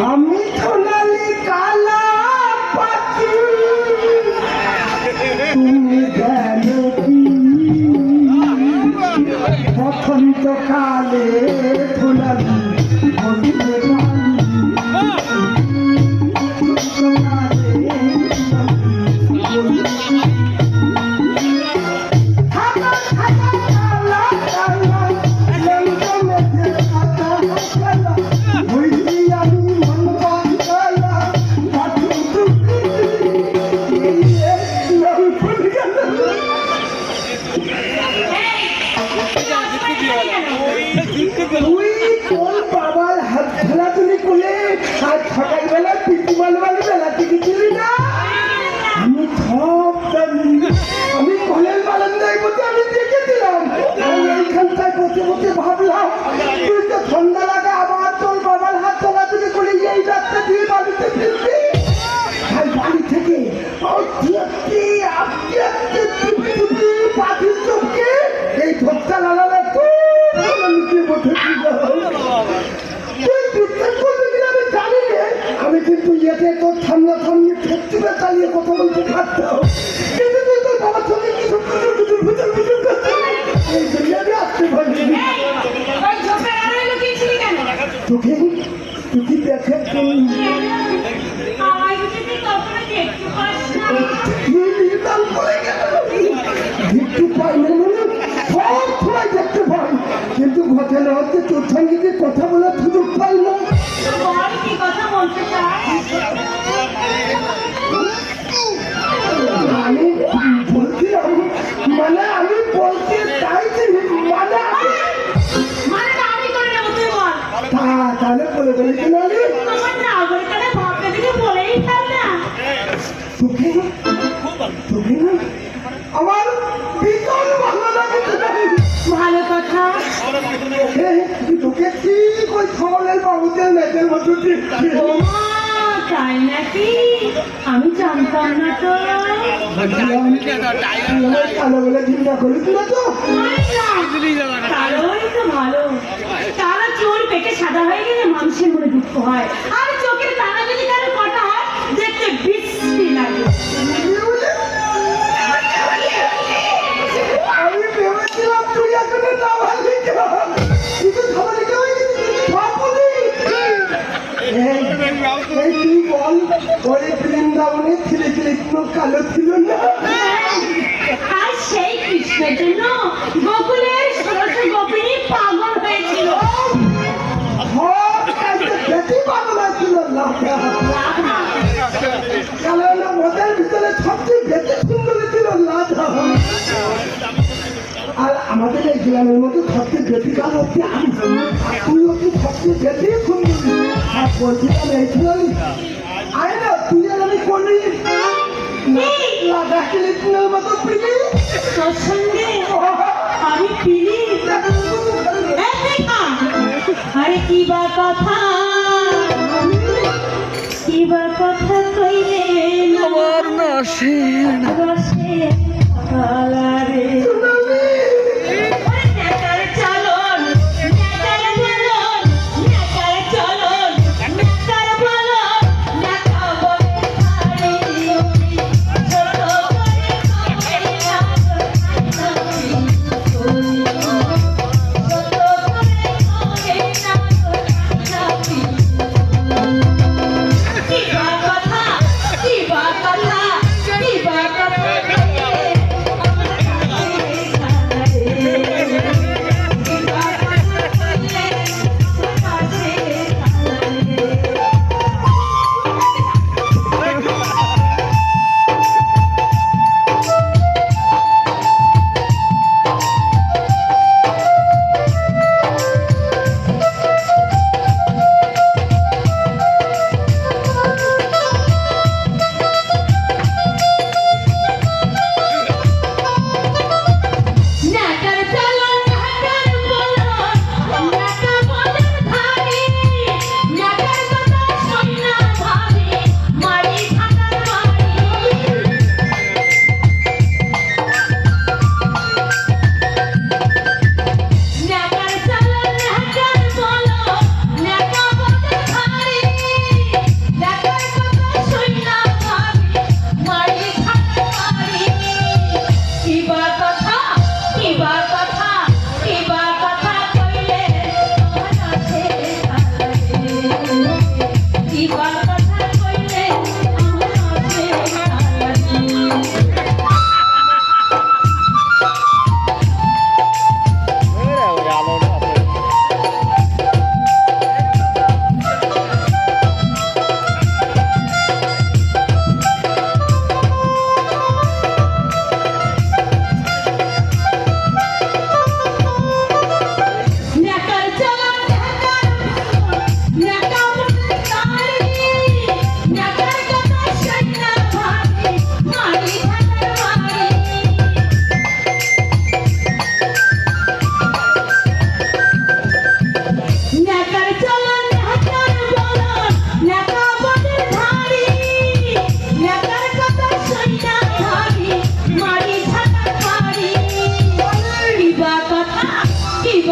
আমি সোনালি কালা পাখি তুমি জানো কি বসন্ত কালে সোনালি তুই তোর বাবার হাত খেলাধুলি করে আর সকালবেলা পিটিমালবালি বেলা থেকে ছিলি না আমি সব জানি আমি কলের বারান্দায় বসে আমি দেখেছিলাম এইখানটায় বসে বসে ভাবলাম তুই তো ঠান্ডা লাগা আবার তোর বাবার হাত খেলাধুলি করে এই রাস্তা দিয়ে বাড়িতে ফিরবি আর বাড়ি থেকে পাখির চোখকে এই ধরটা লাগালে আমি কিন্তু ইয়েতে তোর সামনা সামনে ফেস্টিভ্যাল চালিয়ে কথা বলতে পারতাম কিন্তু তুই তোর বাবার সঙ্গে কিছু এই জন্য আমি আসতে পারি তোকে তুই কি দেখে একটু পাই না সব সময় দেখতে পাই কিন্তু ঘটনা হচ্ছে তোর সঙ্গে যে কথা বলার সুযোগ পাই না আমি বলছিলাম মানে আমি বলতে চাইছি তাহলে বলে বলেছি না তোকে না আমার ভীষণ ভালো লাগে ভালো কথা তোকে ঠিক ওই খবরের বাবুদের মেয়েদের মতো তাই নাকি আমি জানতাম না তো ভালো বলে চিন্তা করিস না তো তাহলেই তো ভালো তারা চোর পেটে সাদা হয়ে গেলে মানুষের মনে দুঃখ হয় আর চোখের টানা যদি কারো কটা হয় দেখতে বিশ্রী লাগে আমি ভেবেছিলাম তুই এখন না ভালো কিন্তু খবর তুই বল ওই বৃন্দাবনে ছেলে ছেলে কোনো কালো ছিল না আর সেই কৃষ্ণের জন্য গোকুলের ষোড়শ গোপিনী পাগল হয়েছিল পাগল হয়েছিল কারণ ওদের ভিতরে সবচেয়ে বেশি সুন্দর ছিল রাধা আর আমাদের এই গ্রামের মধ্যে সবচেয়ে বেশি কাজ হচ্ছে আমি তুই হচ্ছে সবচেয়ে বেশি সুন্দর আর বলছিলাম এই ছিল আয় না তুই আর আমি করি লাগাচ্ছিলি তুলের মতো পিলি তোর সঙ্গে আমি পিলি আরে কি বা কথা কইলে আমার নাসে কালারে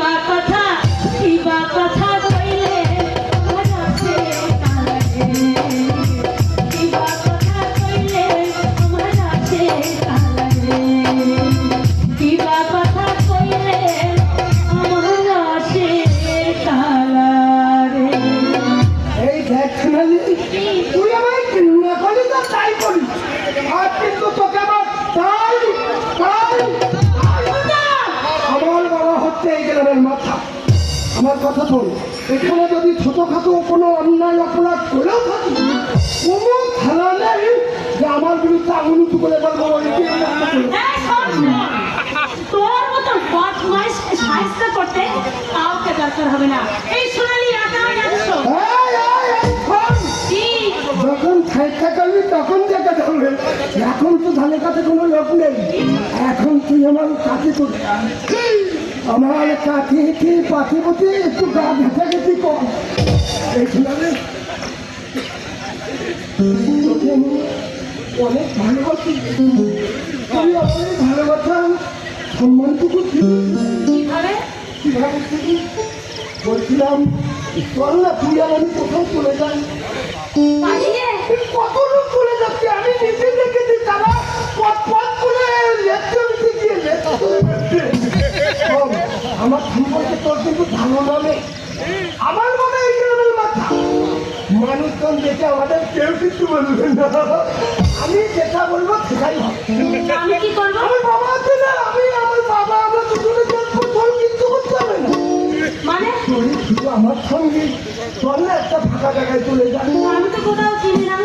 বা কথা কইলে আমার আছে কালারে কি বা কথা কইলে আমার আছে কালারে কি বা কথা কইলে আমার আছে কালারে এই দেখ সোনালি, তুই আমায় ঘৃণা করি তো তাই করি, আর কিন্তু তোকে আমার তাই আমার বাবা হচ্ছে এই গ্রামের মাথা। আমার কথা শোন, এখানে যদি ছোটখাটো কোনো অন্যায় অপরাধ করেও থাকি, কোনো খেলা নেই যে আমার বিরুদ্ধে আঙুল উঁচু করে বলবো ওই যে এই কাজটা করলো। এই শোন, তোর মতো বদমাইশ সাহায্য করতে কাউকে দরকার হবে না। এই সোনালি একাই একশো। শোন, কি? যখন সাইডটা করবি তখন দেখা যাবে, এখন তো ধানের কাছে কোনো লোক নেই, এখন তুই আমার কাছে চলে আয়। আমার কাছে কি পাখি পথে একটু গা ঘেঁচাঘেঁচি কর। এই শোনালে তোকে আমি অনেক ভালোবাসি, তুই অনেক ভালোবাসা সম্মানটুকু কিভাবে? কিভাবে দিবি? বলছিলাম চল না তুই আর আমি কোথাও চলে যাই। পালিয়ে? কত লোক চলে যাচ্ছে, আমি নিজে দেখেছি তারা পথ করে লেখতে গিয়ে আমার সম্পর্কে তোর কিন্তু ধারণা নেই। আমার মনে এই গ্রামের মাথা, মানুষজন দেখে আমাদের কেউ কিছু বলবে না, আমি যেটা বলবো সেটাই হবে। আমি কি করবো? আমার বাবা আছে না, আমার বাবা আমরা দুজনে তোর কিন্তু করতে হবে না। মানে তুই শুধু আমার সঙ্গে চল না একটা ফাঁকা জায়গায় চলে যান। আমি তো কোথাও চিনি না।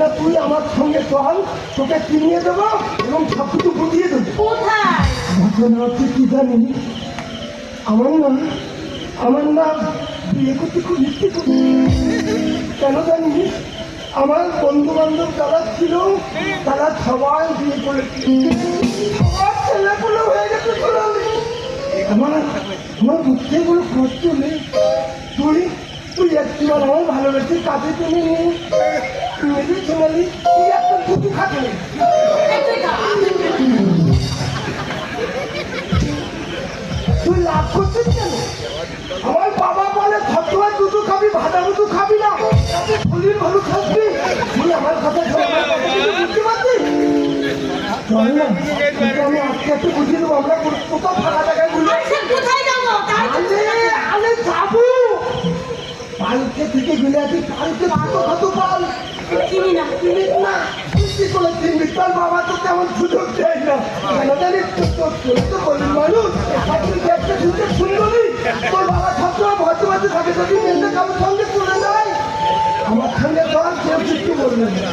না তুই আমার সঙ্গে চল, তোকে চিনিয়ে দেবো এবং সব কিছু বুঝিয়ে দেবো। কোথায়? ঘটনা হচ্ছে কি জানি, আমার না বিয়ে করতে খুব ইচ্ছে করছে। কেন জানি আমার বন্ধু বান্ধব যারা ছিল তারা সবাই বিয়ে করেছে, সবার ছেলেগুলো হয়ে গেছে। আমার বুঝতে কোনো কষ্ট নেই। তুই একটিবার আমার ভালোবেসে কাজে চলে নিয়ে মেরে শোনালি, তুই একটা দুটো খাতে নেই। তুই লাভ করছিস কেন? আমার বাবা বলে ফটোয়া দুটো খাবি, ভাজা দুটো খাবি না, তাতে শরীর ভালো থাকবি। তুই আমার কথা বুঝতে পারছিস? চল না, তোকে আমি আজকে একটু বুঝিয়ে দেবো। আমরা কোথাও ফাঁকা জায়গায় বুঝে কোথায় যাবো? আরে যাবো পালকে থেকে গেলে আছি, পালকে ভালো কত পাল চিনি না। চিনিস না, তুই কি করে চিনবি? তোর বাবা তো তেমন সুযোগ দেয় না। কেন জানিস? তোর তো বলি মানুষ, আর তুই দেখতে শুনতে সুন্দরী, তোর বাবা সবসময় ভর্তি ভর্তি থাকে। যদি মেয়েদের কারোর সঙ্গে চলে যায়, আমার সঙ্গে চল, কেউ কিছু বলবে না,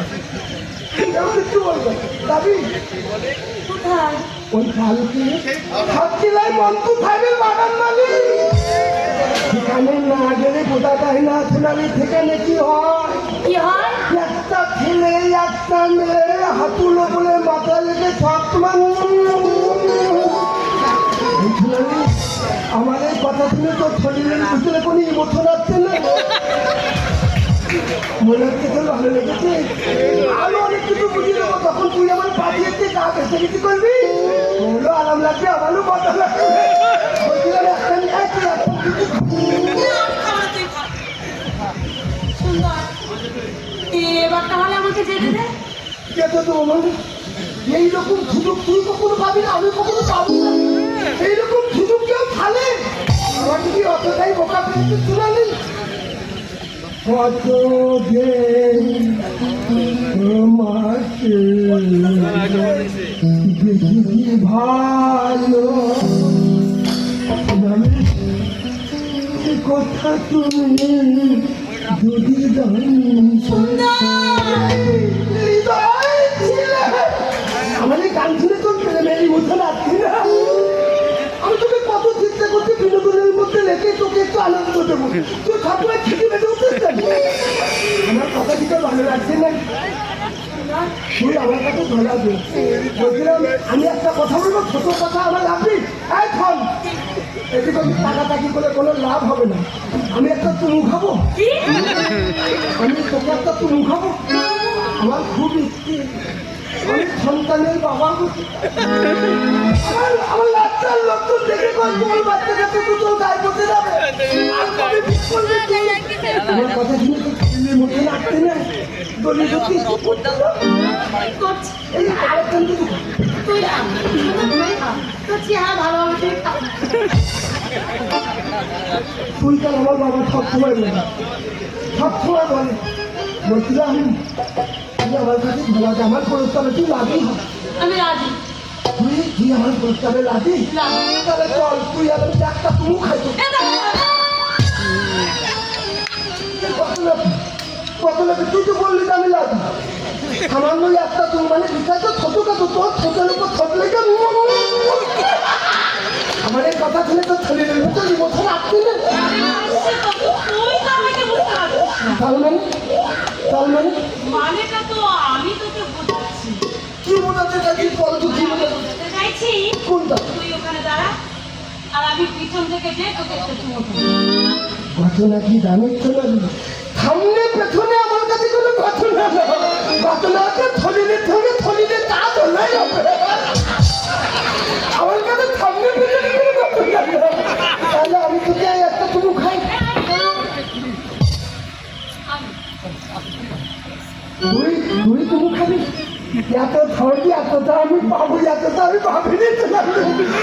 কেউ কিছু বলবে না। দাবি কোথায়? ওই পালকে সাতকিলাই মন্টু সাহেবের বাগান মালিক, সেখানে না গেলে বোঝা যায় না সোনালি সেখানে কি হয়। কি হয়? একটা ছেলে একটা মেয়ে হাতুলো বলে মাথা লেগে সবসময় আমার এই কথা শুনে তোর শরীরের ভিতরে কোনো ইমোশন আসছে না? মনে হচ্ছে তোর ভালো লেগেছে? আরো অনেক কিছু বুঝিয়ে দেবো, তখন তুই আমার পাঠিয়েছে গা বেসে কিছু করবি, তোরও আরাম লাগবে, আমারও মজা লাগবে। বলছিলাম একটা নিয়ে সুন্দর। এবার তাহলে আমাকে যেতে দে। যেতে দেবো মানে এইরকম সুযোগ তুই কখনো পাবি না, আমি কখনো পাবো না। এইরকম সুযোগ কেউ খালে আমার কি অতটাই বোকা পেয়েছে শুনালি? কত যে তোমাকে দেখি ভালো কথা তুমি যদি জানি আমাদের গান শুনে তোর প্রেমের মধ্যে রাখছি না। আমি তোকে কত চেষ্টা করছি বিনোদনের মধ্যে রেখে তোকে একটু আনন্দ দেবো, তুই সবসময় ঠিকই বেঁধে উঠতে আমার কথা দিতে ভালো লাগছে না। তুই আমার কাছে ধরা দে। বলছিলাম আমি একটা কথা বলবো, ছোট কথা আমার লাগবি এখন এদিকে টাকাটাকি করে কোনো লাভ হবে না। আমি একটা চুমু খাবো, আমি তোকে একটা চুমু খাবো, আমার খুব ইচ্ছে। আমি সন্তানের বাবা হচ্ছি। আমার লাচ্চার লক্ষণ দেখে কয় তোমার বাচ্চা কাছে দুটো গায়ে বসে যাবে আর কবে ঠিক করবে তুই? আমার কথা শুনে তো ছেলের মতো লাগতে না দলি সত্যি করতে করছি। এই যে খাবার জন্য তুই খা। তুই খা। তোর চেহারা ভালো হবে, তুই খা। তুই কাল আমার বাবা সবসময় বলে সবসময় বলে বলছিলাম তুই আমার কাছে ভালো আছে আমার প্রস্তাবে তুই লাগেই আমি রাজি। তুই আমার প্রস্তাবে লাগি তাহলে চল তুই আর আমি একটা তুমু খাইতো কত লাগে তুই তো বললি যে আমি লাগি সামান্য একটা তুমি মানে বিচার তো ছোট কাতো তোর ছোটের উপর ছোট লেগে আমার এই কথা শুনে তো ছেলেদের মতো বছর আসছে না তুই তো আমাকে বুঝতে পারছিস না। তার মানে মানেটা তো আমি তোকে বোঝাচ্ছি। কি বোঝাতে চাইছিস বল তো কি বোঝাতে বোঝাতে চাইছি কোনটা তুই ওখানে দাঁড়া আর আমি পিছন থেকে যে তোকে একটা চুমো খাবো। ঘটনা কি জানিস তো না সামনে পেছনে আমার কাছে কোনো ঘটনা না ঘটনা আছে থলিলে তা তো নাই হবে আমার কাছে সামনে পেছনে কোনো ঘটনা না তাহলে আমি তো যাই একটা তুমি খাই তুই তুমি খাবি এত থলি এতটা আমি পাবো এতটা আমি ভাবিনি তো না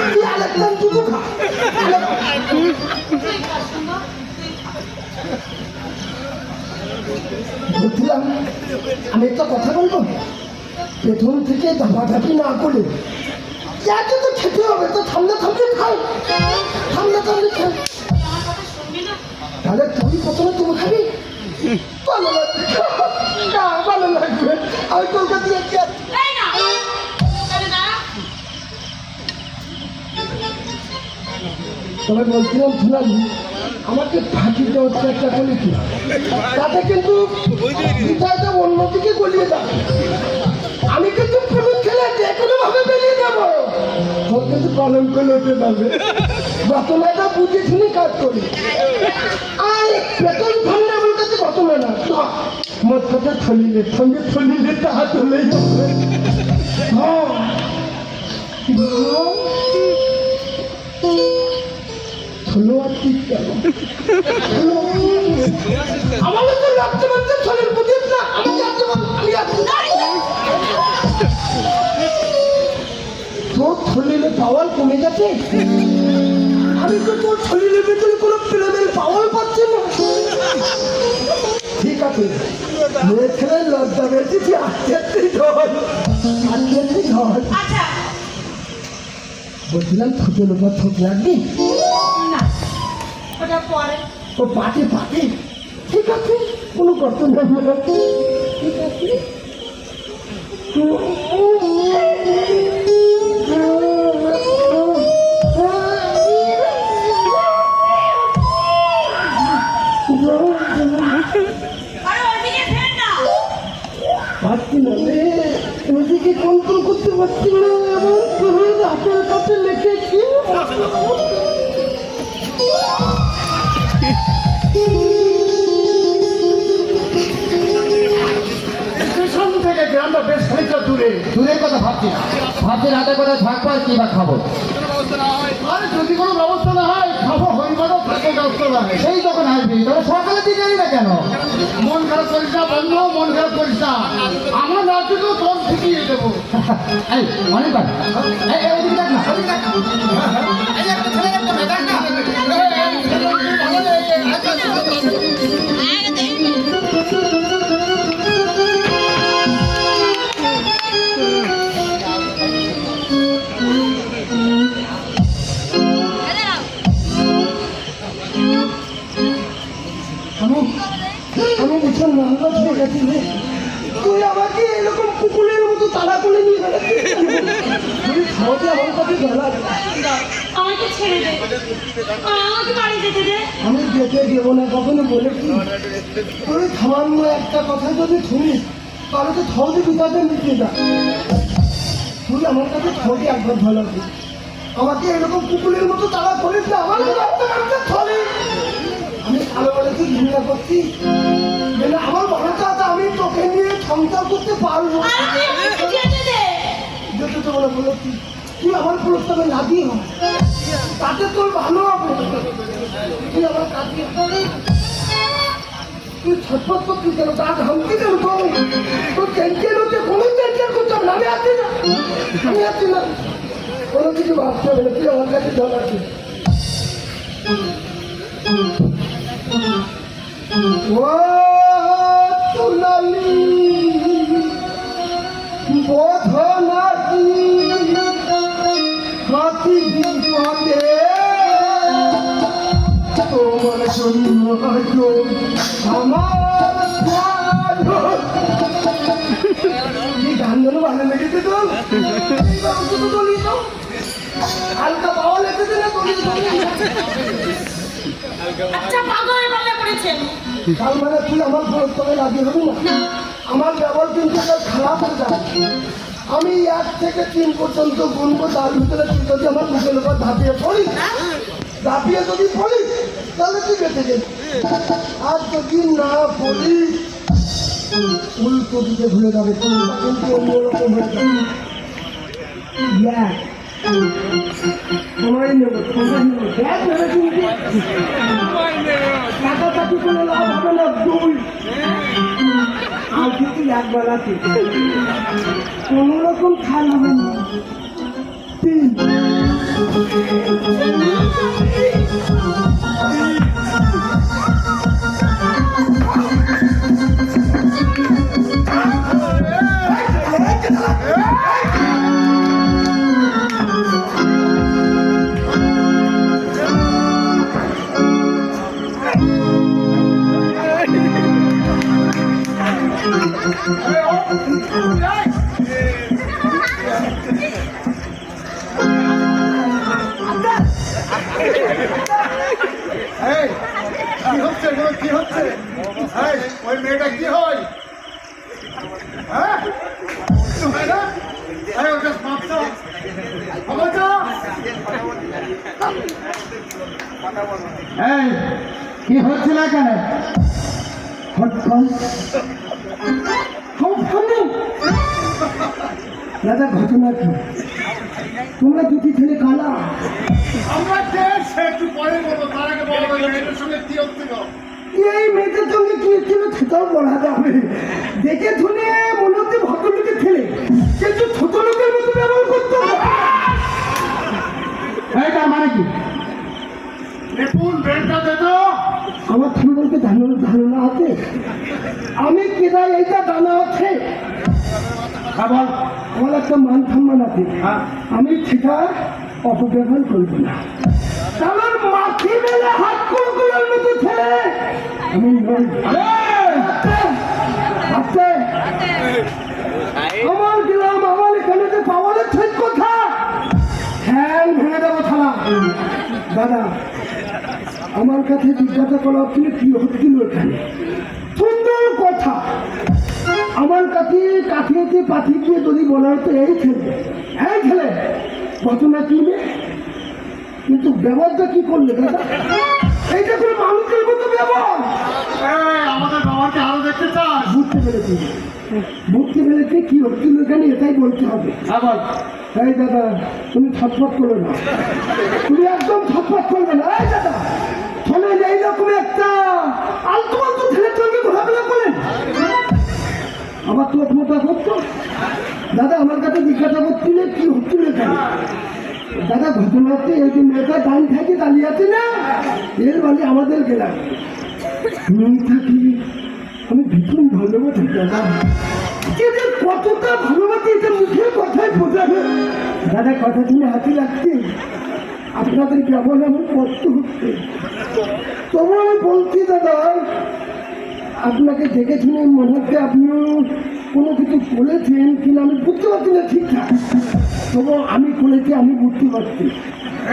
তুই আরেকটা শুধু খা তুই খা সুন্দর, তুই খা। বলছিলাম আমি একটা কথা বলবো পেছন থেকে ধাপাধাপি না করে যাকে তো খেতে হবে তো ঠান্ডা খাই খাই আমার কথা শুনবি না? তাহলে তুই প্রথমে তুমি খাবি ভালো লাগবে ভালো লাগবে আমি তোর কাছে যাচ্ছি এই না, ওখানে দাঁড়া। তবে বলছিলাম শুনাম আমাকে ফাঁকি দেওয়ার চেষ্টা করেছি তাতে কিন্তু বিষয়টা অন্যদিকে গলিয়ে দাও আমি কিন্তু পুরো খেলে যে কোনো ভাবে বেরিয়ে যাবো তোর কিন্তু কলঙ্ক লোটে যাবে ঘটনাটা বুঝে শুনে কাজ করি আর বেতন ফান্ডে আমার কাছে ঘটনা না মোট কথা থলিলে তাহা চলেই যাবে হ্যাঁ হলো আর ঠিক কেন আমাদের তো লাগতে পারছে ছলের বুঝিস না আমি যাচ্ছি তোর ছলিলে পাওয়ার কমে গেছে আমি তো তোর ছলিলে ভিতরে কোনো প্রেমের পাওয়ার পাচ্ছি না ঠিক আছে মেয়ে ছেলে লজ্জা বেশি তুই আজকে ধর আচ্ছা, বলছিলাম ছোটের উপর ছোট লাগবি না, ওটা পরে। ও পাটে ঠিক আছে কোনো কষ্ট নেই ঠিক আছে আরে ওইদিকে ফের না। পারছি না রে ওদিকে কন্ট্রোল করতে পারছি না এবং তোর হাতের কাছে লেখেছি স্টেশন থেকে গ্রামটা বেশ খানিকটা দূরের কথা ভাবছি না হাতে করে থাকবো আর কি বা খাবো আরে যদি কোনো ব্যবস্থা না হয় খাবো হইবারও থাকে ব্যবস্থা না হয় সেই তখন আসবি তবে সকালে দিকে এলি না কেন মন খারাপ করিস না বন্ধু মন খারাপ করিস না আমার রাজ্যকেও তোর শিখিয়ে দেবো এই অনেকবার ওদিকে দেখ না ওদিকে দেখ না। এই একটা ছেলে একটা মেয়ে, দেখ না। আমি ভীষণ নার্ভাস হয়ে গেছি রে তুই আমাকে এরকম কুকুরের মতো তাড়া করে নিয়ে গেলে খাওয়াতে আমার কাছে গেলা আমাকে ছেড়ে দে, আমাকে বাড়ি যেতে দে। আমি যেতে দেবো না কখনো বলেছি তুই সামান্য একটা কথা যদি শুনিস তাহলে তো ছদি বিকাশে মিটিয়ে যা তুই আমার কাছে ছদি একবার ভালো আছিস আমাকে এরকম কুকুরের মতো তাড়া করিস না আমার ছলে আমি কালো বলেছি ঘৃণা করছি আমার ভালো চাচা আমি তোকে নিয়ে সংসার করতে পারবো আরে তুই আমাকে যেতে দে। তুই আমার প্রস্তাবে রাজি হ, তাতে তোর ভালো হবে। তুই আমার কাছে তুই ছটফট করছিস কেন? গা ঘামছি কেন? তোর টেনশন হচ্ছে, কোনো টেনশন করতে হবে না। আমি আছি না, আমি আছি না, কোনো কিছু ভাবতে হবে না। তুই আমার কাছে জল আছে। ও তুলালি বোধ নাকি হাতি বিপদে তোমার জন্য আমার গানগুলো ভালো লেগেছে তো? হালকা পাওয়া লেগেছে না? আচ্ছা পাগল বলে পড়েছেন। তার মানে তুই আমার প্রস্তাবে রাজি হবি না? আমার ব্যবহার কিন্তু একটা খারাপ হয়ে যাবে। আমি 1 থেকে 3 পর্যন্ত গুনবো, তার ভিতরে তুই যদি আমার মুখের উপর ঝাঁপিয়ে পড়িস, ঝাঁপিয়ে যদি পড়িস তাহলে তুই বেঁচে যাবি। আর যদি না পড়িস উল্টো দিকে ভুলে যাবে, কোনটা কিন্তু অন্যরকম হয়ে যাবে। সময় নেব, সময় নেব, দেখ নেবে কিন্তু কাটাকাটি করে লাভ হবে না। 2 আর কিন্তু একবার আছে, কোনো রকম খাল হবে না। 3 কি হচ্ছে এগুলো? কি হচ্ছে? এই, ওই মেয়েটা কি হয়? হ্যাঁ হয় না? এই, ওটা মাপছো? মাপছো? এই কি হচ্ছিল এখানে? দাদা ঘটনা কি? তোমরা দুটি ছেলে কালা। আমরা কে সে একটু পরে বলবো, তার আগে বলো ওই মেয়েটার সঙ্গে কি হচ্ছিল? এই মেয়েদের সঙ্গে কি ছিল সেটাও বলা যাবে। দেখে শুনে মনে হচ্ছে ভদ্রলোকের ছেলে, কিন্তু ছোট লোকের মতো ব্যবহার করতো। এইটা মানে কি? নিপুণ বেলটা দে তো। আমার ছোটকে ধারণা আছে আমি কেনা এইটা জানা আছে। আবার আমার একটা মান সম্মান আছে, আমি সেটা অপব্যবহার করবো না। কারণ মাটি মেলে হাত কুলকুলের মতো ছেলে আমি নই। আচ্ছা, আমার গ্রাম, আমার এখানে যে পাওয়ারের ঠিক কথা ঠ্যাং ভেঙে দেবো থালা। দাদা আমার কাছে জিজ্ঞাসা করা হচ্ছিল কি হচ্ছিল এখানে। সুন্দর কথা, আমার কাছে কাঠিয়েতে পাঠিয়ে যদি বলা হতো এই ছেলে ঘটনা কি নেই, কিন্তু ব্যবহারটা কি করলে দাদা? এইটা কোনো মানুষের মতো ব্যবহার। এই, আমাদের বাবাকে আরো দেখতে চাস? বুঝতে পেরেছি, বুঝতে পেরেছি কি হচ্ছিল এখানে, এটাই বলতে হবে। আবার এই দাদা তুমি ছটফট করো না, তুমি একদম ছটফট করবে না। এই দাদা শোনেন, এইরকম একটা আলতু আলতু ছেলের সঙ্গে ঘোরাফেরা করেন, আবার তো মোটা করতো। দাদা আমার কাছে জিজ্ঞাসা করছিল কি হচ্ছিল এখানে। দাদা ঘটনা হচ্ছে এই যে মেয়েটা ডান থাকে দাঁড়িয়ে আছে না, এর মানে আমাদের গেলাম মেয়েটাকে আমি ভীষণ ভালোবাসি দাদা। এদের কতটা ভালোবাসি এটা মুখের কথায় বোঝাবে। দাদা কথা শুনে হাসি লাগছে, আপনাদের কেমন আমার কষ্ট হচ্ছে, তবু আমি বলছি দাদা আপনাকে দেখে শুনে মনে হচ্ছে আপনিও কোনো কিছু বলেছেন কিনা আমি বুঝতে পারছি না ঠিকঠাক, তবু আমি বলেছি আমি বুঝতে পারছি।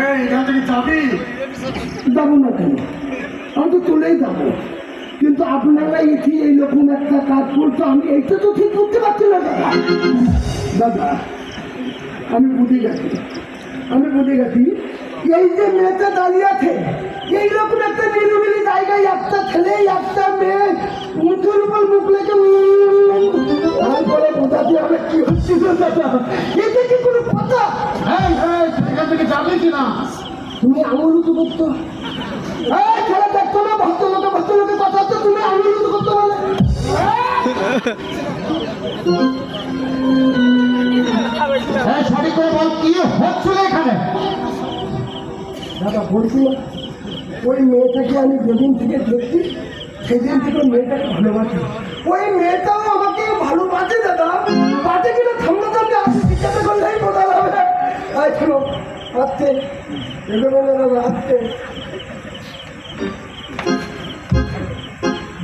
এই, এখান থেকে যাবি? যাবো না কেন, আমি তো চলেই যাবো, কিন্তু আপনারা এটি এইরকম একটা কাজ করতো আমি এইটা তো ঠিক করতে পারছি না দাদা। দাদা আমি বুঝে গেছি, এই যে মেয়েটা দাঁড়িয়ে আছে এইরকম একটা নিরিবিলি জায়গায় একটা ছেলে একটা মেয়ে মুখের উপর মুখ লেগে তারপরে বোঝাতে হবে কি হচ্ছিল দাদা, এটা কি কোনো কথা? এই থেকে যাবে কিনা? তুমি আঙুল উঁচু করতো খেলা দেখতো না, ভদ্রলোকের কথা হচ্ছে, তুমি আঙুল উঁচু করতে বলে। হ্যাঁ সঠিক করে বল, কি হচ্ছিল এখানে? দাদা বলছিলাম ওই মেয়েটাকে আমি যেদিন থেকে দেখছি সেদিন থেকে ওই মেয়েটাকে ভালোবাসি। ওই মেয়েটাও আমাকে ভালোবাসে দাদা, বাজে কিনা থামলে আসে জিজ্ঞাসা করলেই বোঝা যাবে। আয় শোনো আসতে এগোবে না দাদা, আসতে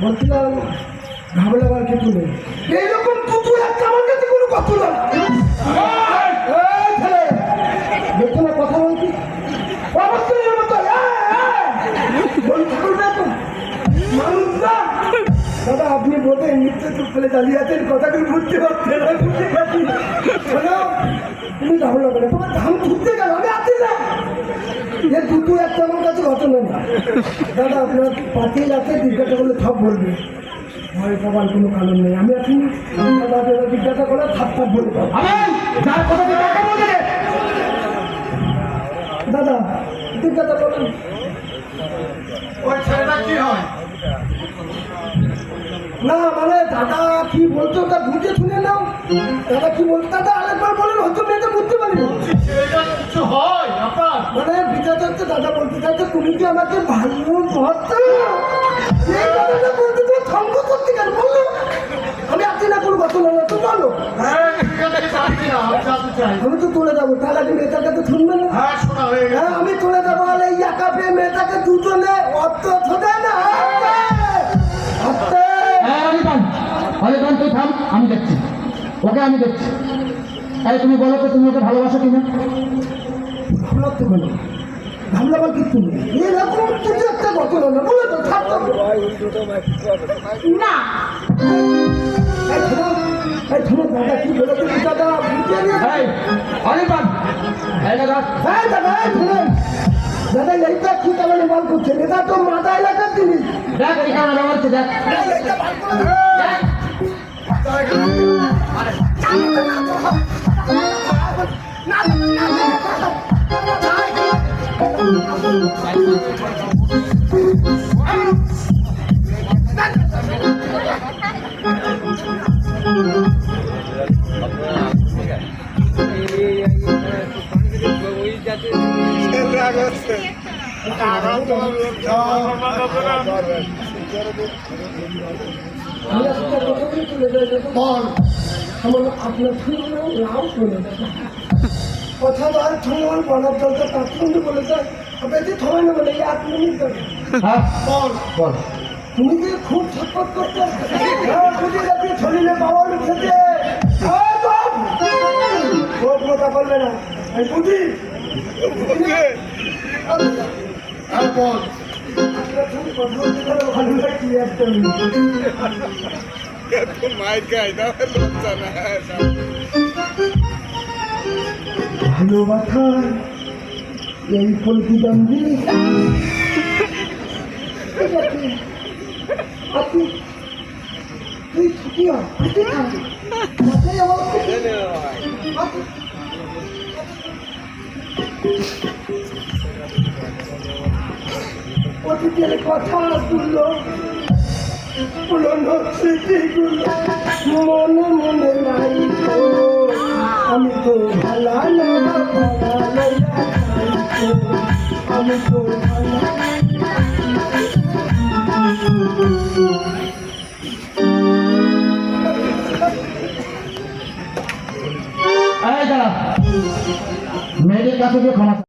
বলছিলাম ঘাবলাবার কিছু নেই, এইরকম পুতুল একটা আমার কাছে কোনো কথা না। দেখো না কথা বলছি অবশ্যই মতো মানুষ না দাদা, আপনি বোধহয় নিশ্চয় চুপ করে দাঁড়িয়ে আছেন, কথাগুলো বুঝতে পারছেন না, বুঝতে পারছি। শোনো তুমি ঝামেলা করে তোমার ধান ধুতে গেল, আমি আছি না, এর দুটো একটা আমার কাছে ঘটনা না দাদা। আপনার পাতিল আছে, জিজ্ঞাসা করলে সব বলবে, ভয় পাবার কোনো কারণ নেই। আমি এখন দাদা জিজ্ঞাসা করলে থাপ বলে পাবো। যার কথা দাদা জিজ্ঞাসা করেন ওই ছেলেটা কি হয়? না মানে দাদা কি বলতো ওটা বুঝে শুনে নাও। দাদা কি বলতো দাদা আরেকবার বলেন, হয়তো মেয়েটা বুঝতে পারিনি। ছেলেটা কিছু হয় আপনার? মানে বিচার হচ্ছে দাদা বলতে চাইছে তুমি কি আমাকে ভালোবাসো, এই কথাটা বলতে তোমার সঙ্গ করতে কেন বললো? আমি আছি না কোনো কথা না, তো বলো। হ্যাঁ ঠিক আছে, চাচ্ছি না, আমি জানতে চাই। আমি তো তুলে যাবো, তাহলে আমি মেয়েটার কাছে শুনবে না। হ্যাঁ শোনা হয়ে গেছে। হ্যাঁ আমি তুলে যাবো, আর এই একা পেয়ে মেয়েটাকে দুজনে অর্থ দেয় না। অলিবান তুই থাম, আমি দেখছি ওকে, আমি দেখছি। এই তুমি বলো তো তুমি ওকে ভালোবাসো কিনা? ভাবলাম তো বলো, ভাবলাম কিছু নেই, এরকম কিছু একটা ঘটনা না, বলে তো থাকতো না দাদা কি বলেছে দাদা বুঝে নিয়ে অলিবান দাদা দাদা এইটা কি কারণে বার করছেন? এটা তো মাথা এলাকার জিনিস। দেখ এখানে ব্যবহার দেখ এইটা বার করে দেন। বল আমার আপনার শুনলে লাভ শুনে কথা বার ঠোঁয়ার বলার দরকার তার সঙ্গে বলেছে বেশি সময় না বলে 1 মিনিট দেবে। হ্যাঁ বল বল। তুমি যে খুব সাপোর্ট করতে বুঝে যাচ্ছি শরীরে পাওয়া উঠেছে খুব কথা বলবে না আমি বুঝি হ্যাঁ বল। আপনার সঙ্গে কথা বলতে গেলে ভালো লাগছে একদম ভালোবাসা এই প্রতিদ্বন্দ্বী ঠিক আছে আপনি তুই ছুটি হয় মাথায় আমার অতীতের কথা তুললো পুরনো স্মৃতিগুলো মনে মনে নাই তো আমি তো ভালো আমি তো ভালো এই দাঁড়া, মেয়েদের কাছে গিয়ে ক্ষমা